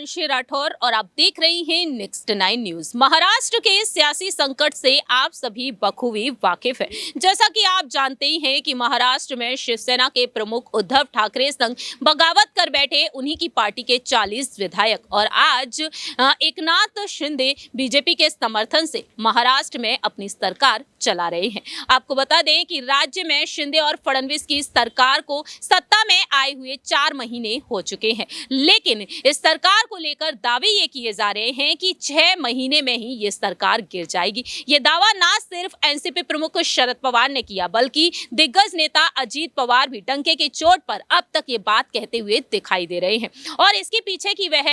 हिमांशी राठौर और आप देख रही हैं नेक्स्ट 9 न्यूज। महाराष्ट्र के सियासी संकट से आप सभी बखूबी वाकिफ हैं। जैसा कि आप जानते ही हैं कि महाराष्ट्र में शिवसेना के प्रमुख उद्धव ठाकरे संग बगावत कर बैठे उन्हीं की पार्टी के 40 विधायक और आज एकनाथ शिंदे बीजेपी के समर्थन से महाराष्ट्र में अपनी सरकार चला रहे हैं। आपको बता दें कि राज्य में शिंदे और फडणवीस की सरकार को सत्ता में आए हुए 4 महीने हो चुके हैं, लेकिन इस सरकार को लेकर दावे ये किए जा रहे हैं कि 6 महीने में ही ये सरकार गिर जाएगी। ये दावा ना सिर्फ एनसीपी प्रमुख शरद पवार ने किया, बल्कि दिग्गज नेता अजीत पवार भी डंके की चोट पर अब तक ये बात कहते हुए दिखाई दे रहे हैं और इसके पीछे की वह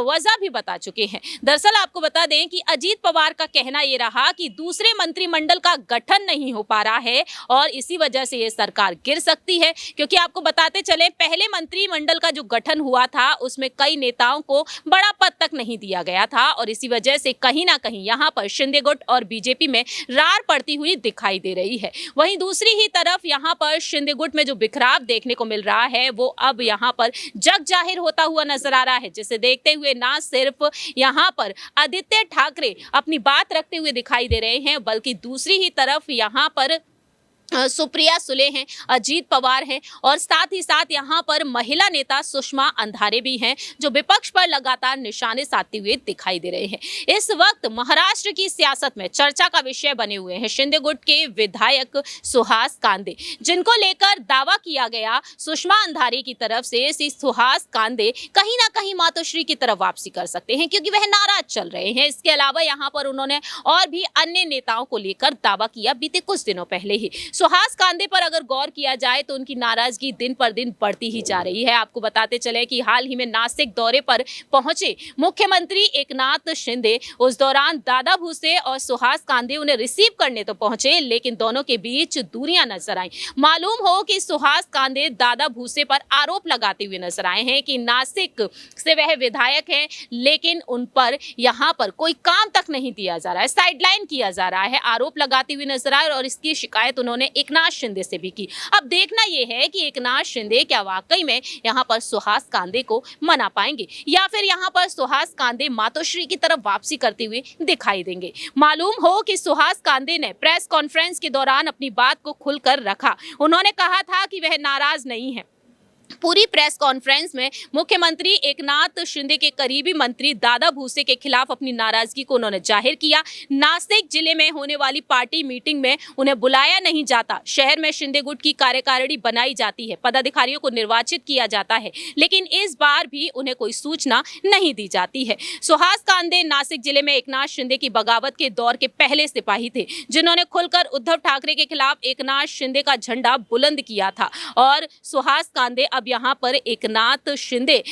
वजह भी बता चुके हैं। दरअसल आपको बता दें कि अजीत पवार का कहना यह रहा कि दूसरे मंत्रिमंडल का गठन नहीं हो पा रहा है और इसी वजह से ये सरकार गिर सकती है, क्योंकि आपको बताते चले पहले मंत्रिमंडल का जो गठन हुआ था उसमें कई नेताओं को बड़ा पद तक नहीं दिया गया था और इसी वजह से कहीं ना कहीं यहां पर शिंदे गुट और बीजेपी में रार पड़ती हुई दिखाई दे रही है। वहीं दूसरी ही तरफ यहां पर शिंदे गुट में जो बिखराव देखने को मिल रहा है वो अब यहां पर जग जाहिर होता हुआ नजर आ रहा है, जिसे देखते हुए ना सिर्फ यहां पर आदित्य ठाकरे अपनी बात रखते हुए दिखाई दे रहे हैं, बल्कि दूसरी ही तरफ यहां पर सुप्रिया सुले हैं, अजीत पवार हैं और साथ ही साथ यहाँ पर महिला नेता सुषमा अंधारे भी हैं, जो विपक्ष पर लगातार निशाने साधते हुए दिखाई दे रहे हैं। इस वक्त महाराष्ट्र की सियासत में चर्चा का विषय बने हुए हैं शिंदे गुट के विधायक सुहास कांदे, जिनको लेकर दावा किया गया सुषमा अंधारे की तरफ से सुहास कांदे कहीं ना कहीं मातोश्री की तरफ वापसी कर सकते हैं, क्योंकि वह नाराज चल रहे हैं। इसके अलावा यहाँ पर उन्होंने और भी अन्य नेताओं को लेकर दावा किया बीते कुछ दिनों पहले ही। सुहास कांदे पर अगर गौर किया जाए तो उनकी नाराजगी दिन पर दिन बढ़ती ही जा रही है। आपको बताते चले कि हाल ही में नासिक दौरे पर पहुंचे मुख्यमंत्री एकनाथ शिंदे, उस दौरान दादा भूसे और सुहास कांदे उन्हें रिसीव करने तो पहुंचे, लेकिन दोनों के बीच दूरियां नजर आई। मालूम हो कि सुहास कांदे दादा भूसे पर आरोप लगाते हुए नजर आए हैं कि नासिक से वह विधायक हैं, लेकिन उन पर यहां पर कोई काम तक नहीं दिया जा रहा है, साइडलाइन किया जा रहा है, आरोप लगाते हुए नजर आए और इसकी शिकायत उन्होंने एकनाथ शिंदे से भी की। अब देखना यह है कि एकनाथ शिंदे क्या वाकई में यहां पर सुहास कांदे को मना पाएंगे या फिर यहां पर सुहास कांदे मातोश्री की तरफ वापसी करते हुए दिखाई देंगे। मालूम हो कि सुहास कांदे ने प्रेस कॉन्फ्रेंस के दौरान अपनी बात को खुलकर रखा। उन्होंने कहा था कि वह नाराज नहीं है। पूरी प्रेस कॉन्फ्रेंस में मुख्यमंत्री एकनाथ शिंदे के करीबी मंत्री दादा भूसे के खिलाफ अपनी नाराजगी को उन्होंने जाहिर किया। नासिक जिले में होने वाली पार्टी मीटिंग में उन्हें बुलाया नहीं जाता। शहर में शिंदे गुट की कार्यकारिणी बनाई जाती है, पदाधिकारियों को निर्वाचित किया जाता है, लेकिन इस बार भी उन्हें कोई सूचना नहीं दी जाती है। सुहास कांदे नासिक जिले में एकनाथ शिंदे की बगावत के दौर के पहले सिपाही थे, जिन्होंने खुलकर उद्धव ठाकरे के खिलाफ एकनाथ शिंदे का झंडा बुलंद किया था और सुहास कांदे अब यहाँ पर एकनाथ शिंदे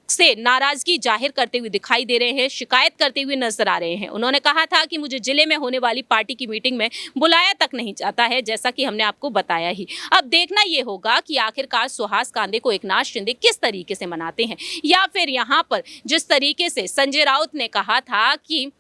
से नाराजगी जाहिर करते हुए दिखाई दे रहे हैं, शिकायत करते हुए नजर आ रहे हैं। उन्होंने कहा था कि मुझे जिले में होने वाली पार्टी की मीटिंग में बुलाया तक नहीं जाता है, जैसा कि हमने आपको बताया ही। अब देखना यह होगा कि आखिरकार सुहास कांदे को एकनाथ शिंदे किस तरीके से मनाते हैं, या फिर यहाँ पर जिस तरीके से संजय राउत ने कहा था कि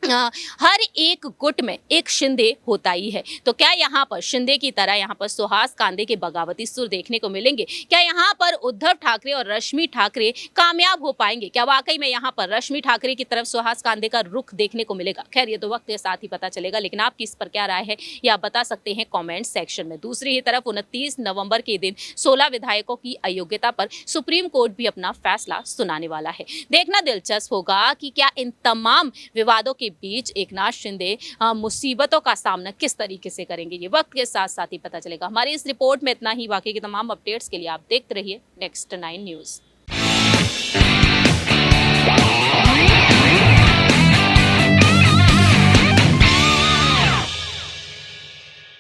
हर एक गुट में एक शिंदे होता ही है, तो क्या यहाँ पर शिंदे की तरह यहाँ पर सुहास कांदे के बगावती सुर देखने को मिलेंगे? क्या यहाँ पर उद्धव ठाकरे और रश्मि ठाकरे कामयाब हो पाएंगे? क्या वाकई में यहाँ पर रश्मि ठाकरे की तरफ सुहास कांदे का रुख देखने को मिलेगा? खैर, ये तो वक्त के साथ ही पता चलेगा, लेकिन आपकी इस पर क्या राय है ये आप बता सकते हैं कॉमेंट सेक्शन में। दूसरी ही तरफ 29 नवंबर के दिन 16 विधायकों की अयोग्यता पर सुप्रीम कोर्ट भी अपना फैसला सुनाने वाला है। देखना दिलचस्प होगा कि क्या इन तमाम विवादों के बीच एकनाथ शिंदे मुसीबतों का सामना किस तरीके से करेंगे, ये वक्त के साथ साथ ही पता चलेगा। हमारी इस रिपोर्ट में इतना ही। बाकी के तमाम अपडेट्स के लिए आप देखते रहिए नेक्स्ट 9 न्यूज़।